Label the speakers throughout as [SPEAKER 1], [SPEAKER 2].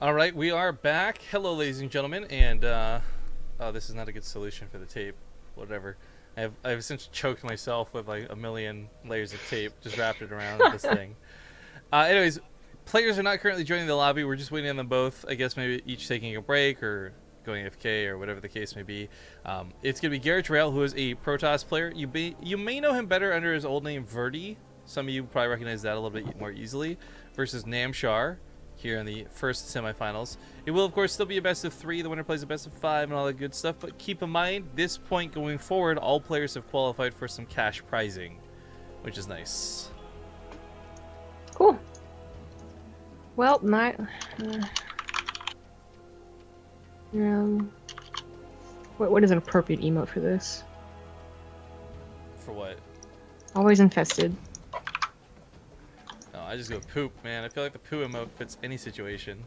[SPEAKER 1] All right, we are back. Hello, ladies and gentlemen, and oh, this is not a good solution for the tape. Whatever. I've essentially choked myself with like a million layers of tape, just wrapped it around this thing. Anyways, players are not currently joining the lobby. We're just waiting on them both. I guess maybe each taking a break or going AFK or whatever the case may be. It's gonna be Garrett Rail, who is a Protoss player. You may know him better under his old name Verdi. Some of you probably recognize that a little bit more easily. Versus Namshar here in the first semifinals. It will, of course, still be a best of 3. The winner plays a best of 5 and all that good stuff. But keep in mind, this point going forward, all players have qualified for some cash prizing, which is nice.
[SPEAKER 2] Cool. Well, my... what is an appropriate emote for this?
[SPEAKER 1] For what?
[SPEAKER 2] Always infested.
[SPEAKER 1] I just go poop, man. I feel like the poo emote fits any situation.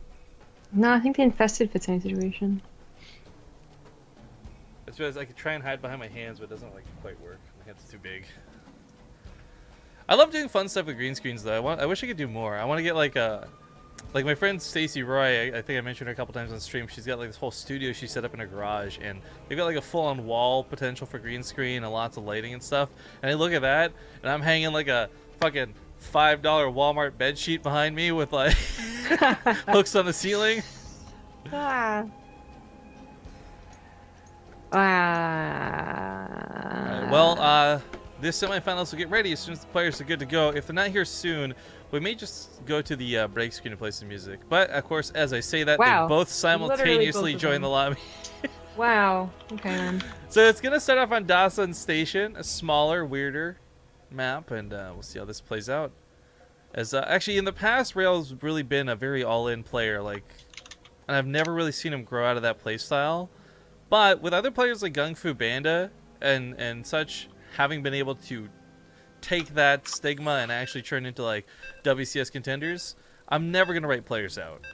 [SPEAKER 2] No, I think the infested fits any situation.
[SPEAKER 1] That's because I could try and hide behind my hands, but it doesn't like quite work. My hand's too big. I love doing fun stuff with green screens, though. I wish I could do more. I want to get like my friend Stacy Roy. I think I mentioned her a couple times on stream. She's got like this whole studio she set up in her garage, and they've got like a full-on wall potential for green screen and lots of lighting and stuff. And I look at that, and I'm hanging like a fucking $5 Walmart bed sheet behind me with like hooks on the ceiling.
[SPEAKER 2] Ah.
[SPEAKER 1] Right, well, this semifinals will get ready as soon as the players are good to go. If they're not here soon, we may just go to the break screen to play some music. But of course, as I say that,
[SPEAKER 2] wow.
[SPEAKER 1] they both simultaneously
[SPEAKER 2] both
[SPEAKER 1] join the lobby.
[SPEAKER 2] Wow. Okay then.
[SPEAKER 1] So it's gonna start off on Dawson Station, a smaller, weirder map, and we'll see how this plays out. As actually in the past, Rail's really been a very all-in player, like, and I've never really seen him grow out of that playstyle. But with other players like Gung Fu Banda and such having been able to take that stigma and actually turn into like WCS contenders, I'm never gonna write players out.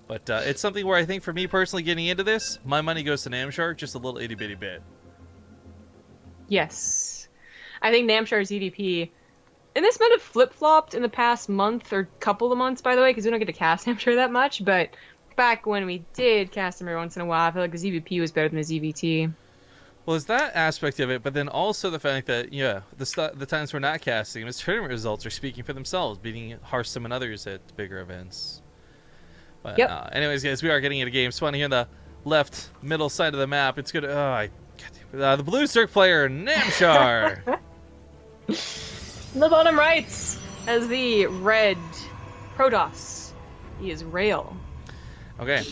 [SPEAKER 1] But it's something where I think for me personally getting into this, my money goes to Namshar just a little itty bitty bit.
[SPEAKER 2] Yes. I think Namshar's EDP, and this might have flip-flopped in the past month or couple of months, by the way, because we don't get to cast Namshar that much, but back when we did cast him every once in a while, I feel like his EVP was better than his EVT.
[SPEAKER 1] Well, there's that aspect of it, but then also the fact that, yeah, the times we're not casting, his tournament results are speaking for themselves, beating Hearthstone and others at bigger events. But
[SPEAKER 2] yep.
[SPEAKER 1] Anyways, guys, we are getting into game. Spawn here on the left middle side of the map. It's good. The blue Zerg player, Namshar.
[SPEAKER 2] In the bottom right as the red Protoss. He is Rail.
[SPEAKER 1] Okay,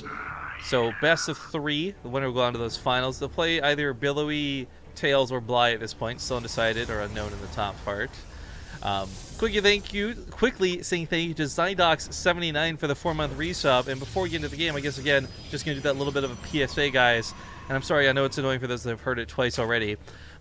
[SPEAKER 1] so best of 3. The winner will go on to those finals. They'll play either Billowy, Tails, or Bly at this point, still undecided or unknown in the top part. Quickly saying thank you to Zydox79 for the 4-month resub. And before we get into the game, I guess again, just gonna do that little bit of a PSA, guys. And I'm sorry, I know it's annoying for those that have heard it twice already.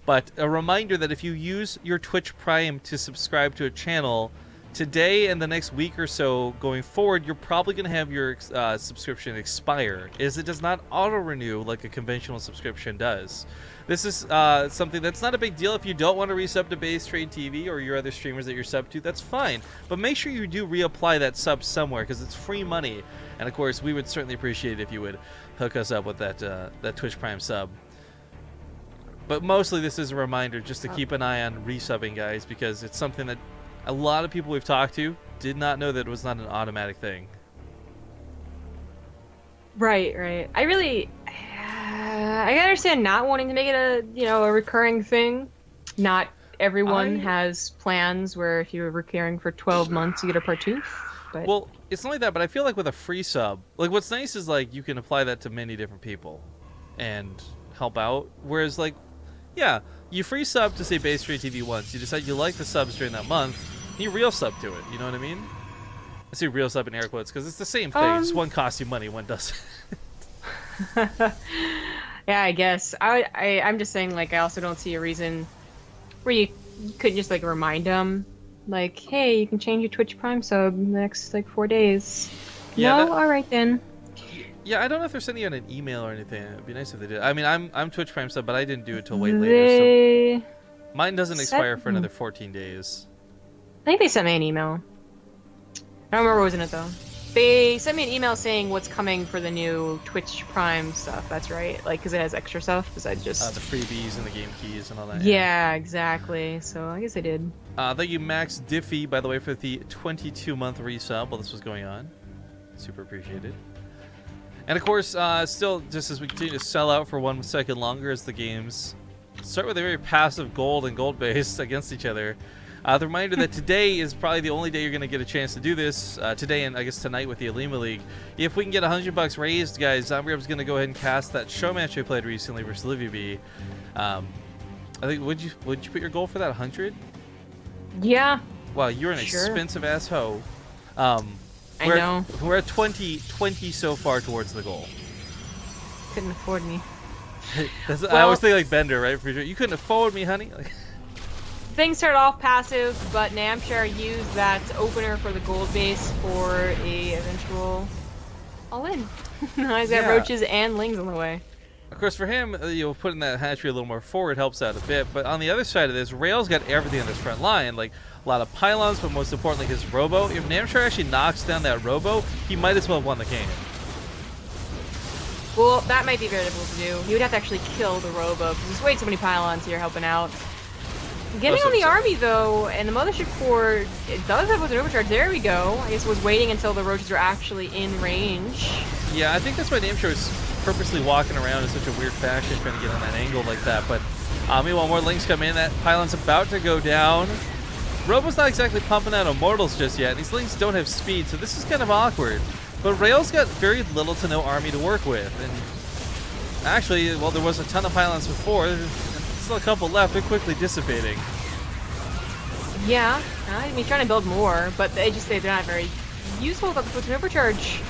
[SPEAKER 1] But a reminder that if you use your Twitch Prime to subscribe to a channel, today and the next week or so going forward, you're probably going to have your subscription expire, as it does not auto-renew like a conventional subscription does. This is something that's not a big deal. If you don't want to resub to BaseTradeTV or your other streamers that you're sub to, that's fine. But make sure you do reapply that sub somewhere, because it's free money. And of course, we would certainly appreciate it if you would hook us up with that Twitch Prime sub. But mostly this is a reminder just to keep an eye on resubbing, guys, because it's something that a lot of people we've talked to did not know that it was not an automatic thing.
[SPEAKER 2] Right. I can understand not wanting to make it a recurring thing. Not everyone has plans where if you're recurring for 12 months you get a Partouf. But
[SPEAKER 1] well, it's not like that, but I feel like with a free sub, like what's nice is like you can apply that to many different people and help out. Whereas like, yeah, you free sub to say BaseTradeTV once. You decide you like the subs during that month, you real sub to it. You know what I mean? I say real sub in air quotes because it's the same thing. Just one costs you money, one doesn't.
[SPEAKER 2] Yeah, I guess. I'm just saying, like, I also don't see a reason where you couldn't just like remind them, like, hey, you can change your Twitch Prime sub in the next like 4 days.
[SPEAKER 1] Yeah,
[SPEAKER 2] no, all right then.
[SPEAKER 1] Yeah, I don't know if they're sending out an email or anything. It'd be nice if they did. I mean, I'm Twitch Prime sub, but I didn't do it till way later. So mine doesn't expire for another 14 days.
[SPEAKER 2] I think they sent me an email. I don't remember what was in it though. They sent me an email saying what's coming for the new Twitch Prime stuff. That's right, like because it has extra stuff besides just
[SPEAKER 1] The freebies and the game keys and all that.
[SPEAKER 2] Yeah, exactly. So I guess I did.
[SPEAKER 1] Thank you, Max Diffie, by the way, for the 22-month resub while this was going on. Super appreciated. And of course, still, just as we continue to sell out for 1 second longer as the games start with a very passive gold and gold base against each other. The reminder that today is probably the only day you're going to get a chance to do this. Today and I guess tonight with the Alima League. If we can get $100 raised, guys, Zombier's going to go ahead and cast that show match I played recently versus Livy B. I think would you put your goal for that 100?
[SPEAKER 2] Yeah.
[SPEAKER 1] Wow, you're an
[SPEAKER 2] Sure.
[SPEAKER 1] expensive ass hoe.
[SPEAKER 2] I know.
[SPEAKER 1] We're at 20 so far towards the goal.
[SPEAKER 2] Couldn't afford me.
[SPEAKER 1] I always think like Bender, right? For sure. You couldn't afford me, honey. Like,
[SPEAKER 2] Things started off passive, but Namshar used that opener for the gold base for a eventual all-in. Now he's got
[SPEAKER 1] Yeah.
[SPEAKER 2] roaches and lings on the way.
[SPEAKER 1] of course, for him, putting that hatchery a little more forward helps out a bit. But on the other side of this, Rail's got everything on this front line, like a lot of pylons, but most importantly, his robo. If Namshar actually knocks down that robo, he might as well have won the game.
[SPEAKER 2] Well, that might be very difficult to do. He would have to actually kill the robo, because there's way too many pylons here helping out. Getting on the army, though, and the Mothership Core, it does have an overcharge. There we go. I guess it was waiting until the roaches are actually in range.
[SPEAKER 1] Yeah, I think that's why Namshar is purposely walking around in such a weird fashion, trying to get on that angle like that. But meanwhile, more links come in. That pylon's about to go down. Robo's not exactly pumping out immortals just yet. These links don't have speed, so this is kind of awkward. But Rail's got very little to no army to work with. And actually, well, there was a ton of pylons before. There's still a couple left. They're quickly dissipating.
[SPEAKER 2] Yeah, I mean, trying to build more, but they're not very useful without the foot overcharge.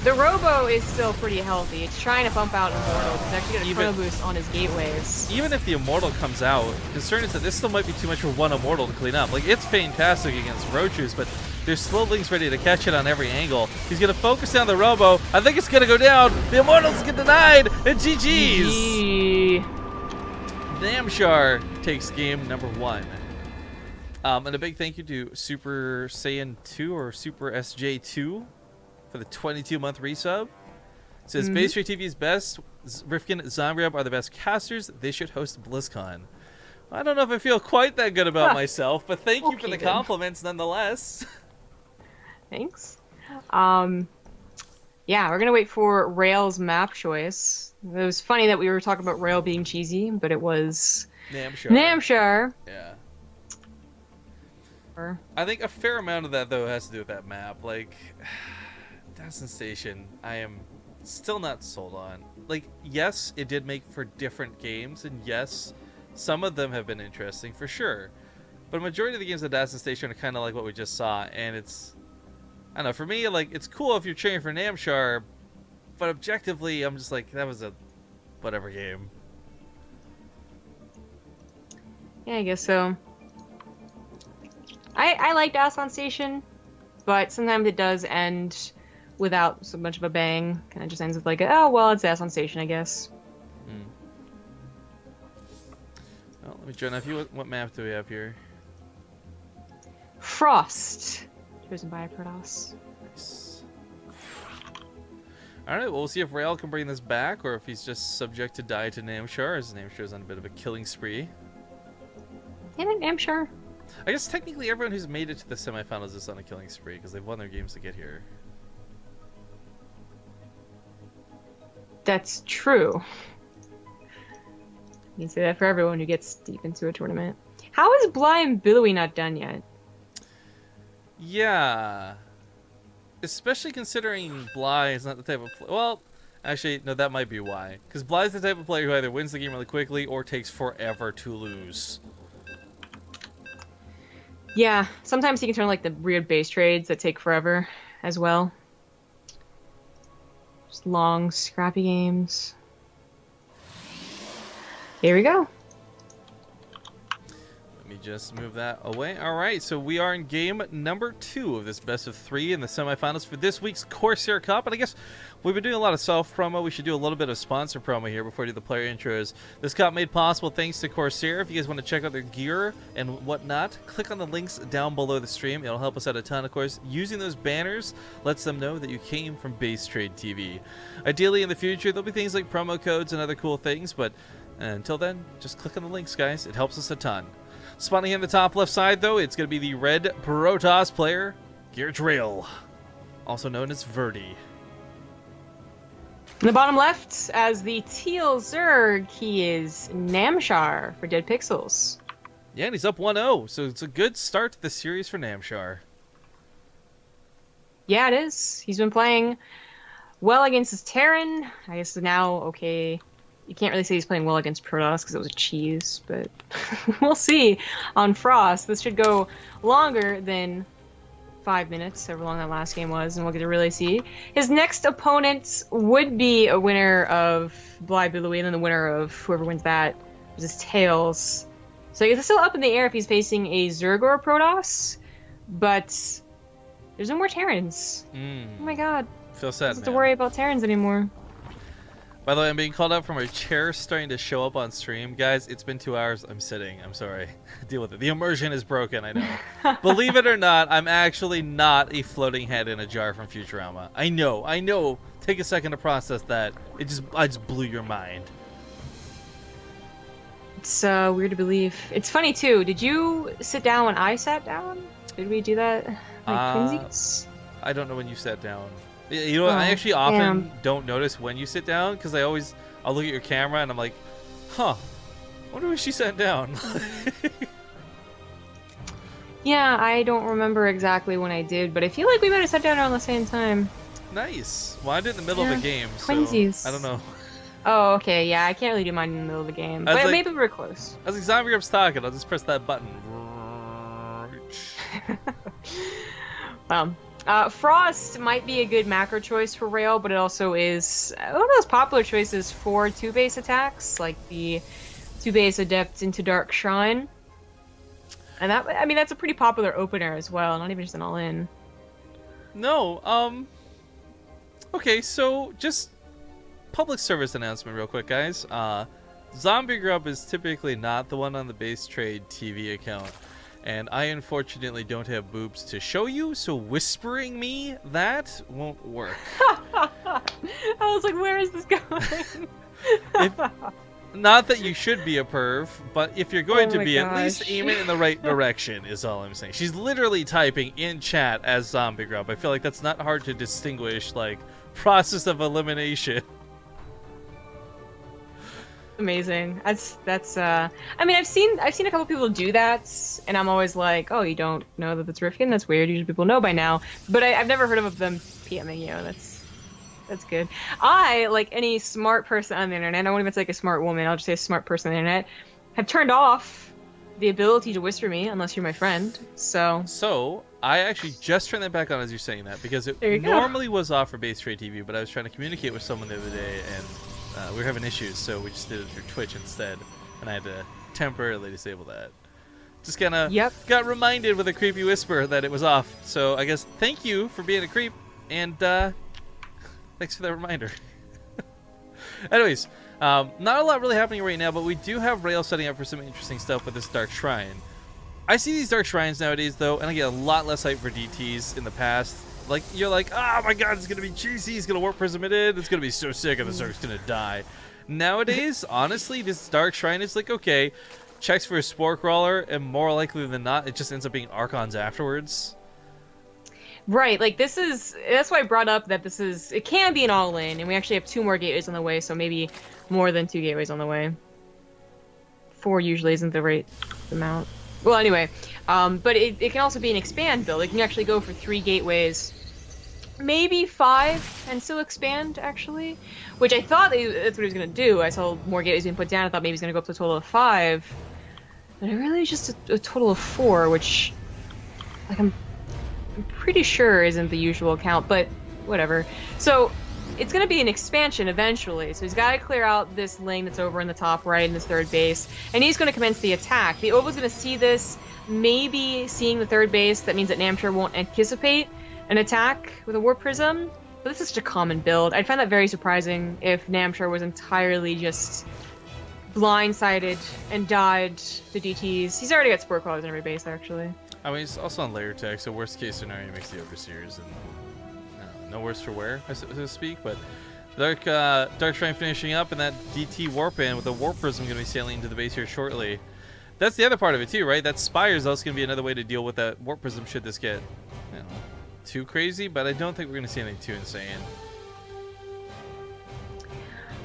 [SPEAKER 2] The robo is still pretty healthy. It's trying to pump out immortals. It's actually got a chrono boost on his gateways.
[SPEAKER 1] Even if the immortal comes out, concern is that this still might be too much for one immortal to clean up. Like, it's fantastic against roaches, but there's slow links ready to catch it on every angle. He's going to focus down the robo. I think it's going to go down. The immortals get denied, and GG's. Namshar takes game number 1. And a big thank you to Super Saiyan 2 or Super SJ2 for the 22-month resub. It says, BaseTradeTV is best. Rifkin, Zomriab are the best casters. They should host BlizzCon. I don't know if I feel quite that good about myself, but thank you for the compliments nonetheless.
[SPEAKER 2] Thanks. Yeah, we're going to wait for Rail's map choice. It was funny that we were talking about Rail being cheesy, but it was Namshar.
[SPEAKER 1] Yeah. I think a fair amount of that, though, has to do with that map. Like, Dawson Station, I am still not sold on. Like, yes, it did make for different games, and yes, some of them have been interesting, for sure. But a majority of the games at Dawson Station are kind of like what we just saw, and it's... I don't know, for me, like, it's cool if you're cheering for Namshar, but objectively, I'm just like, that was a whatever game.
[SPEAKER 2] Yeah, I guess so. I like Dawson Station, but sometimes it does end without so much of a bang. Kind of just ends with like, oh, well, it's Dawson Station, I guess.
[SPEAKER 1] Well, let me join off. What map do we have here?
[SPEAKER 2] Frost. Chosen by Protoss.
[SPEAKER 1] Nice. Alright, well, we'll see if Rail can bring this back, or if he's just subject to die to Namshar, as Namshar's on a bit of a killing spree.
[SPEAKER 2] Yeah, Namshar.
[SPEAKER 1] I guess technically everyone who's made it to the semifinals is on a killing spree, because they've won their games to get here.
[SPEAKER 2] That's true. You can say that for everyone who gets deep into a tournament. How is Bly and Billowy not done yet?
[SPEAKER 1] Yeah. Especially considering Bly is not the type of well, actually, no, that might be why. Because Bly's the type of player who either wins the game really quickly or takes forever to lose.
[SPEAKER 2] Yeah, sometimes he can turn like the weird base trades that take forever as well. Just long, scrappy games. Here we go.
[SPEAKER 1] Let me just move that away. All right, so we are in game number 2 of this best of 3 in the semifinals for this week's Corsair Cup. And I guess we've been doing a lot of self-promo. We should do a little bit of sponsor promo here before we do the player intros. This cup made possible thanks to Corsair. If you guys want to check out their gear and whatnot, click on the links down below the stream. It'll help us out a ton. Of course, using those banners lets them know that you came from BaseTradeTV. Ideally, in the future, there'll be things like promo codes and other cool things, but until then, just click on the links, guys. It helps us a ton. Spawning in the top left side, though, it's going to be the red Protoss player, Gear Trail, also known as Verdi.
[SPEAKER 2] In the bottom left, as the teal Zerg, he is Namshar for Dead Pixels.
[SPEAKER 1] Yeah, and he's up 1-0, so it's a good start to the series for Namshar.
[SPEAKER 2] Yeah, it is. He's been playing well against his Terran. I guess now, okay, you can't really say he's playing well against Protoss because it was a cheese, but we'll see on Frost. This should go longer than 5 minutes, however long that last game was, and we'll get to really see. His next opponent would be a winner of Bly Billowy, and then the winner of whoever wins that is his Tails. So it's still up in the air if he's facing a Zerg or a Protoss, but there's no more Terrans. Oh my god.
[SPEAKER 1] Feel sad,
[SPEAKER 2] Doesn't have to worry about Terrans anymore.
[SPEAKER 1] By the way, I'm being called out from our chair starting to show up on stream. Guys, it's been 2 hours. I'm sitting. I'm sorry. Deal with it. The immersion is broken, I know. Believe it or not, I'm actually not a floating head in a jar from Futurama. I know. Take a second to process that. I just blew your mind.
[SPEAKER 2] It's weird to believe. It's funny, too. Did you sit down when I sat down? Did we do that like twinsies?
[SPEAKER 1] I don't know when you sat down. You know, I actually often don't notice when you sit down because I'll look at your camera and I'm like, huh, I wonder when she sat down.
[SPEAKER 2] Yeah, I don't remember exactly when I did, but I feel like we might have sat down around the same time.
[SPEAKER 1] Nice. Well, I did it in the middle of a game,
[SPEAKER 2] twinsies.
[SPEAKER 1] So I don't know.
[SPEAKER 2] Oh, okay, yeah, I can't really do mine in the middle of the game, but maybe we're close.
[SPEAKER 1] As Zombie Grub's talking, I'll just press that button.
[SPEAKER 2] Frost might be a good macro choice for Rail, but it also is one of those popular choices for 2-base attacks, like the 2-base Adept into Dark Shrine. And that's a pretty popular opener as well, not even just an all-in.
[SPEAKER 1] No, okay, so just public service announcement real quick, guys. Zombie Grub is typically not the one on the BaseTradeTV account. And I unfortunately don't have boobs to show you, so whispering me that won't work.
[SPEAKER 2] I was like, where is this going?
[SPEAKER 1] Not that you should be a perv, but if you're going to be, at least aim it in the right direction, is all I'm saying. She's literally typing in chat as Zombie Grub. I feel like that's not hard to distinguish, like, process of elimination.
[SPEAKER 2] Amazing. That's I mean, I've seen a couple people do that, and I'm always like, oh, you don't know that that's Rifkin? That's weird. Usually people know by now, but I've never heard of them PMing you. That's good. I, like any smart person on the internet, I won't even say like a smart woman, I'll just say a smart person on the internet, have turned off the ability to whisper me unless you're my friend. So I actually just turned that back on as you're saying that, because it normally was off for BaseTradeTV, but I was trying to communicate with someone the other day, and we were having issues, so we just did it through Twitch instead, and I had to temporarily disable that. Just kind of got reminded with a creepy whisper that it was off. So I guess thank you for being a creep, and thanks for that reminder. Anyways, not a lot really happening right now, but we do have Rail setting up for some interesting stuff with this Dark Shrine. I see these Dark Shrines nowadays, though, and I get a lot less hype for DTs in the past. Like, you're like, oh my god, it's going to be cheesy, it's going to warp prism it in, it's going to be so sick, and the Zerg's going to die. Nowadays, honestly, this Dark Shrine is like, okay, checks for a Spore Crawler, and more likely than not, it just ends up being Archons afterwards. Right, like that's why I brought up that it can be an all-in, and we actually have 2 more gateways on the way, so maybe more than 2 gateways on the way. 4 usually isn't the right amount. Well, anyway, but it can also be an expand build. It can actually go for 3 gateways, maybe 5, and still expand, actually. Which I thought that's what he was going to do. I saw more gateways being put down. I thought maybe he was going to go up to a total of 5. But it really is just a total of 4, which, like, I'm pretty sure isn't the usual count, but whatever. So it's going to be an expansion eventually. So he's got to clear out this lane that's over in the top right in this third base, and he's going to commence the attack. The Oval's going to see this, maybe seeing the third base. That means that Namshar won't anticipate an attack with a Warp Prism. But this is such a common build. I'd find that very surprising if Namshar was entirely just blindsided and died to DTs. He's already got Spore Crawlers in every base, actually.
[SPEAKER 1] I mean, he's also on layer tech, so worst case scenario makes the Overseers, and no worse for wear, so to speak. But Dark Shrine finishing up, and that DT Warp in with a Warp Prism going to be sailing into the base here shortly. That's the other part of it too, right? That Spire is also going to be another way to deal with that Warp Prism should this get, you know, too crazy, but I don't think we're going to see anything too insane.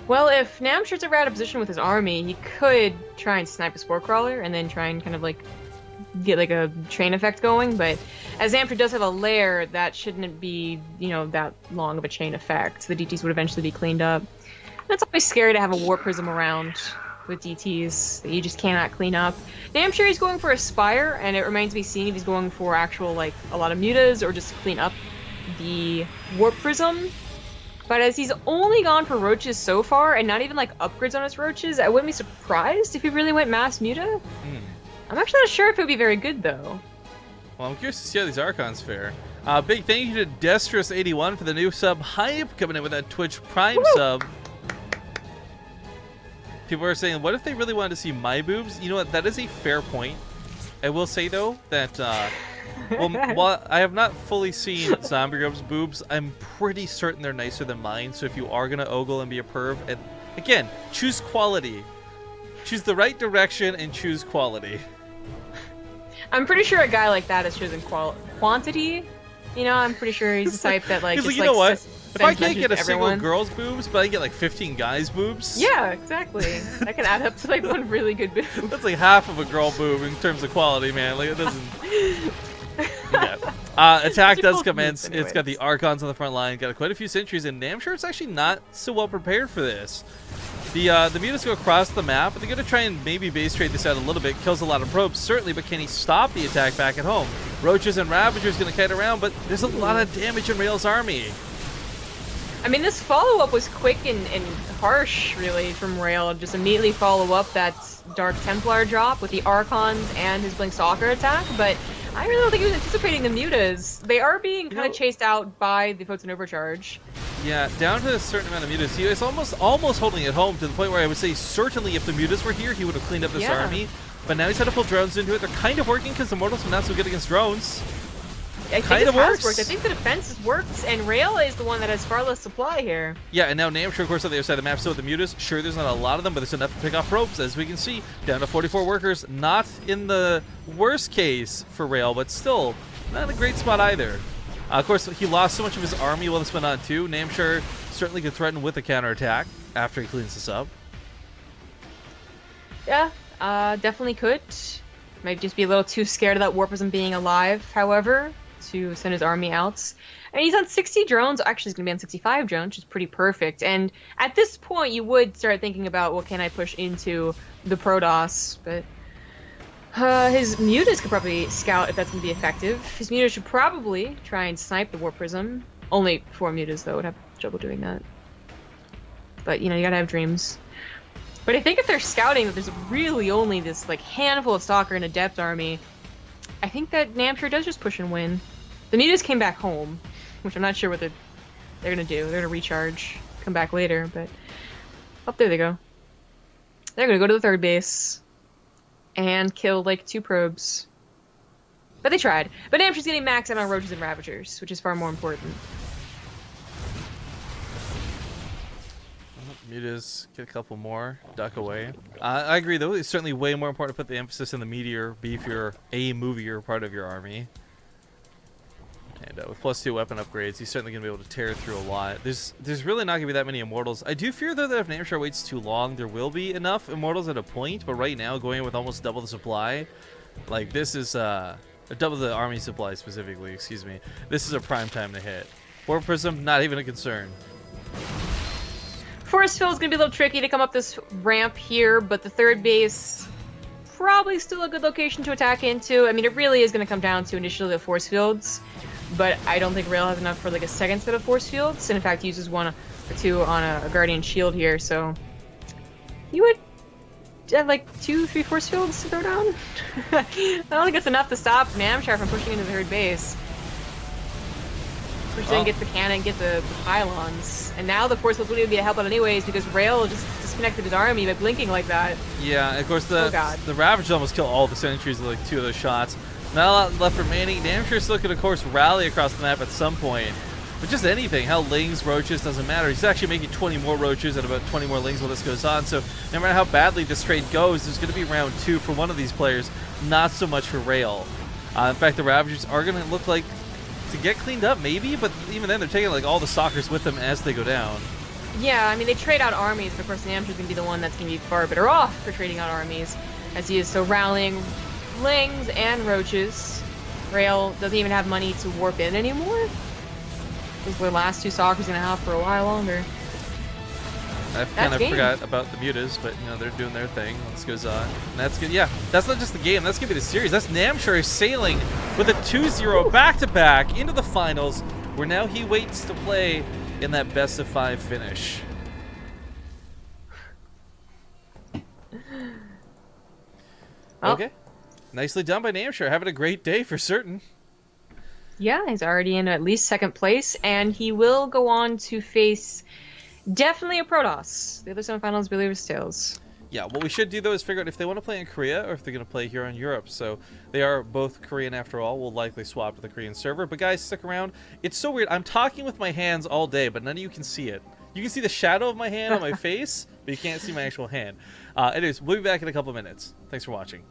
[SPEAKER 2] Well, if Namshar's ever out of position with his army, he could try and snipe a Spore Crawler and then try and kind of like get like a chain effect going, but as Namshar does have a lair, that shouldn't be, you know, that long of a chain effect. The DTs would eventually be cleaned up. And it's always scary to have a Warp Prism around with DTs that you just cannot clean up. Namshar is going for a Spire, and it remains to be seen if he's going for actual, like, a lot of mutas or just clean up the Warp Prism. But as he's only gone for roaches so far, and not even like upgrades on his roaches, I wouldn't be surprised if he really went mass muta. I'm actually not sure if it would be very good though.
[SPEAKER 1] Well, I'm curious to see how these Archons fare. Big thank you to Destrous81 for the new sub. Hype coming in with that Twitch Prime sub. People are saying, what if they really wanted to see my boobs? You know what? That is a fair point. I will say though that well, while I have not fully seen Zombie Grub's boobs, I'm pretty certain they're nicer than mine. So if you are gonna ogle and be a perv, and again, choose quality. Choose the right direction and choose quality.
[SPEAKER 2] I'm pretty sure a guy like that is choosing quantity. You know, I'm pretty sure he's the type that like.
[SPEAKER 1] Just,
[SPEAKER 2] you
[SPEAKER 1] like,
[SPEAKER 2] know
[SPEAKER 1] what? If I can't get a
[SPEAKER 2] everyone.
[SPEAKER 1] single girl's boobs, but I get like 15 guys' boobs.
[SPEAKER 2] Yeah, exactly. That can add up to like one really good boob.
[SPEAKER 1] That's like half of a girl boob in terms of quality, man. Like it doesn't. Yeah. Attack does commence. It's got the Archons on the front line. Got quite a few sentries, and Namshar is actually not so well prepared for this. The mutas go across the map, but they're going to try and maybe base trade this out a little bit. Kills a lot of probes, certainly, but can he stop the attack back at home? Roaches and Ravagers going to kite around, but there's a lot of damage in Rail's army.
[SPEAKER 2] I mean, this follow-up was quick and harsh, really, from Rail. Just immediately follow up that Dark Templar drop with the Archons and his Blink Stalker attack, but I really don't think he was anticipating the mutas. They are being kind of chased out by the Photon Overcharge.
[SPEAKER 1] Yeah, down to a certain amount of mutas. He was almost holding it home to the point where I would say certainly if the mutas were here, he would have cleaned up this army. But now he's had to pull drones into it. They're kind of working because the Mortals are not so good against drones.
[SPEAKER 2] I think it has worked. I think the defense has worked, and Rail is the one that has far less supply here.
[SPEAKER 1] Yeah, and now Namshar, of course, on the other side of the map. So with the mutas, sure, there's not a lot of them, but there's enough to pick off probes, as we can see. Down to 44 workers. Not in the worst case for Rail, but still not a great spot either. Of course, he lost so much of his army while this went on, too. Namshar certainly could threaten with a counterattack after he cleans this up.
[SPEAKER 2] Yeah, definitely could. Might just be a little too scared of that Warp Prism being alive, however, to send his army out. And he's on 60 drones. Actually, he's going to be on 65 drones, which is pretty perfect. And at this point, you would start thinking about, well, can I push into the Protoss? But his mutas could probably scout if that's going to be effective. His mutas should probably try and snipe the Warp Prism. Only 4 mutas, though, would have trouble doing that. But, you know, you gotta have dreams. But I think if they're scouting that there's really only this, like, handful of Stalker and Adept army, I think that Namshar does just push and win. The mutas came back home, which I'm not sure what they're gonna do. They're gonna recharge, come back later, but... Oh, there they go. They're gonna go to the third base and kill, like, 2 probes. But they tried. But Namshar's getting maxed out on Roaches and Ravagers, which is far more important.
[SPEAKER 1] Mutas, get a couple more, duck away. I agree, though. It's certainly way more important to put the emphasis in the meteor, beefier, movier part of your army. And with +2 weapon upgrades, he's certainly going to be able to tear through a lot. There's really not going to be that many Immortals. I do fear, though, that if Namshar waits too long, there will be enough Immortals at a point. But right now, going in with almost double the supply, like, this is... double the army supply, specifically, excuse me. This is a prime time to hit. Warp Prism, not even a concern.
[SPEAKER 2] Force Field is going to be a little tricky to come up this ramp here, but the third base, probably still a good location to attack into. I mean, it really is going to come down to initially the Force Fields, but I don't think Rail has enough for like a second set of Force Fields, and in fact uses one 2 on a Guardian Shield here, so you would have like 2, 3 force fields to throw down. I don't think it's enough to stop Namshar from pushing into the third base. Push in, get the cannon, get the pylons, and now the force fields wouldn't even be a help out anyways because Rail just disconnected his army by blinking like that.
[SPEAKER 1] Yeah, and of course the Ravagers almost kill all the sentries with like 2 of those shots. Not a lot left remaining. Namshar still could of course rally across the map at some point. But just anything, hell, Lings, Roaches, doesn't matter. He's actually making 20 more Roaches and about 20 more Lings while this goes on. So no matter how badly this trade goes, there's going to be round 2 for one of these players, not so much for Rail. In fact, the Ravagers are going to look like to get cleaned up, maybe, but even then, they're taking like all the Stalkers with them as they go down.
[SPEAKER 2] Yeah, I mean, they trade out armies, but of course, Namshar's going to be the one that's going to be far better off for trading out armies, as he is so rallying Lings and Roaches. Rail doesn't even have money to warp in anymore. Those were the last 2 Stalkers going to have for a while longer.
[SPEAKER 1] I kind of forgot about the Mutas, but you know they're doing their thing. This goes on, and that's good. Yeah, that's not just the game. That's gonna be the series. That's Namshar sailing with a 2-0 back-to-back into the finals, where now he waits to play in that best-of-5 finish. Okay, nicely done by Namshar. Having a great day for certain.
[SPEAKER 2] Yeah, he's already in at least 2nd place, and he will go on to face definitely a Protoss. The other semifinals, Believer's Tales.
[SPEAKER 1] Yeah, what we should do though is figure out if they want to play in Korea or if they're going to play here in Europe. So they are both Korean after all. We'll likely swap to the Korean server. But guys, stick around. It's so weird. I'm talking with my hands all day, but none of you can see it. You can see the shadow of my hand on my face, but you can't see my actual hand. Anyways, we'll be back in a couple of minutes. Thanks for watching.